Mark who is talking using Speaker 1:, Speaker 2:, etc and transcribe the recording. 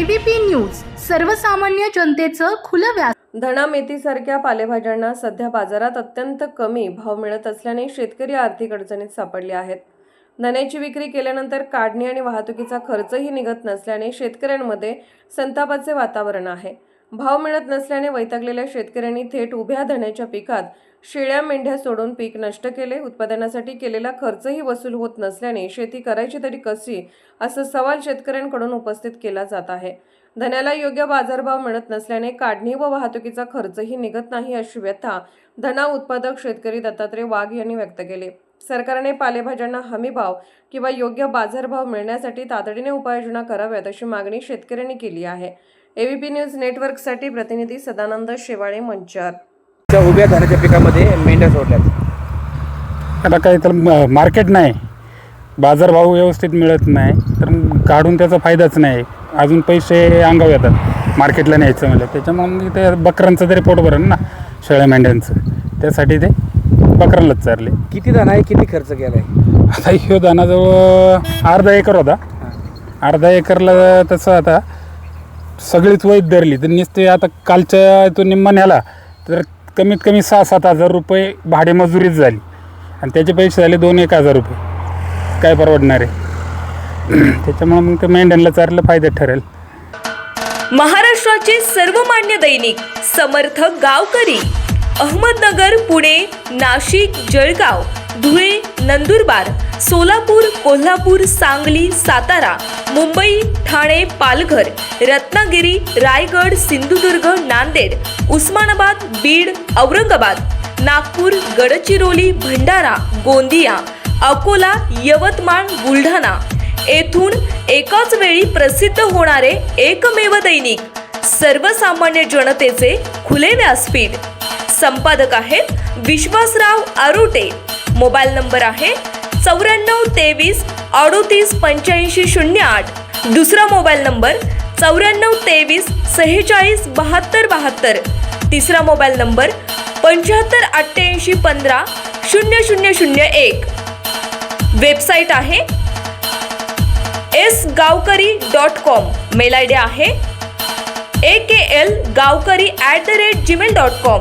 Speaker 1: ABP news सर्वसामान्य जनतेचं खुलं व्यास।
Speaker 2: धना मेथीसारख्या पालेभाज्यांना सध्या बाजारात अत्यंत कमी भाव मिळत असल्याने शेतकरी आर्थिक अडचणीत सापडले आहेत। धन्याची विक्री केल्यानंतर काढणी आणि वाहतुकीचा खर्चही निघत नसल्याने शेतकऱ्यांमध्ये संतापाचे वातावरण आहे। भाव मिळत नसल्याने वैतागलेल्या शेतकऱ्यांनी थेट उभ्या धन्याच्या पिकात शेळ्या मेंढ्या सोडून पीक नष्ट केले। उत्पादनासाठी केलेला खर्चही वसूल होत नसल्याने शेती करायची तरी कशी असा सवाल शेतकऱ्यांकडून उपस्थित केला जात आहे। धन्याला योग्य बाजारभाव मिळत नसल्याने काढणी व वाहतुकीचा खर्चही निघत नाही अशी व्यथा धना उत्पादक शेतकरी दत्तात्रय वाघ यांनी व्यक्त केली। सरकारने पालेभाज्यांना हमी भाव किंवा योग्य बाजारभाव मिळण्यासाठी तातडीने उपाययोजना कराव्यात अशी मागणी शेतकऱ्यांनी केली आहे। एबीपी न्यूज नेटवर्कसाठी प्रतिनिधी सदानंद शेवाळे मंचार।
Speaker 3: उभ्या धान्याच्या पिकामध्ये मेंढ्या सोडल्यात।
Speaker 4: आता काही तर मार्केट नाही, बाजारभाव व्यवस्थित मिळत नाही, तर काढून त्याचा फायदाच नाही। अजून पैसे अंगावर येतात मार्केटला न्यायचं म्हणजे, त्याच्यामुळे मग ते बकरांचं तरी पोट भरण ना, शेळ्या मेंढ्यांचं, त्यासाठी ते बकरांनाच चारले।
Speaker 3: किती दाणा आहे, किती खर्च केलाय?
Speaker 4: आता ह्यो दाना जवळ अर्धा एकर होता। अर्धा एकरला तसं आता सगळीच वैध धरली तर नुसते आता कालच्या तो निम्मा न्याला तर कमीत कमी 6-7 हजार रुपये भाडे मजुरीच झाली आणि त्याचे पैसे झाले 2-1 हजार रुपये, काय परवडणार आहे? त्याच्यामुळे मग ते मेंढ्यांना चारलं फायद्यात ठरेल।
Speaker 5: महाराष्ट्राचे सर्वमान्य दैनिक समर्थ गावकरी अहमदनगर, पुणे, नाशिक, जळगाव, धुळे, नंदुरबार, सोलापूर, कोल्हापूर, सांगली, सातारा, मुंबई, ठाणे, पालघर, रत्नागिरी, रायगड, सिंधुदुर्ग, नांदेड, उस्मानाबाद, बीड, औरंगाबाद, नागपूर, गडचिरोली, भंडारा, गोंदिया, अकोला, यवतमाळ, बुलढाणा येथून एकाच वेळी प्रसिद्ध होणारे एकमेव दैनिक सर्वसामान्य जनतेचे खुले व्यासपीठ। संपादक आहेत विश्वासराव आरोटे। मोबाईल नंबर आहे 94 23 38 85 08। दुसरा मोबाईल नंबर 94 23 46 72 72। तिसरा मोबाईल नंबर 75 88 15 0001। वेबसाईट आहे sgavkari.com। मेल आयडी आहे aklgavkari@gmail.com।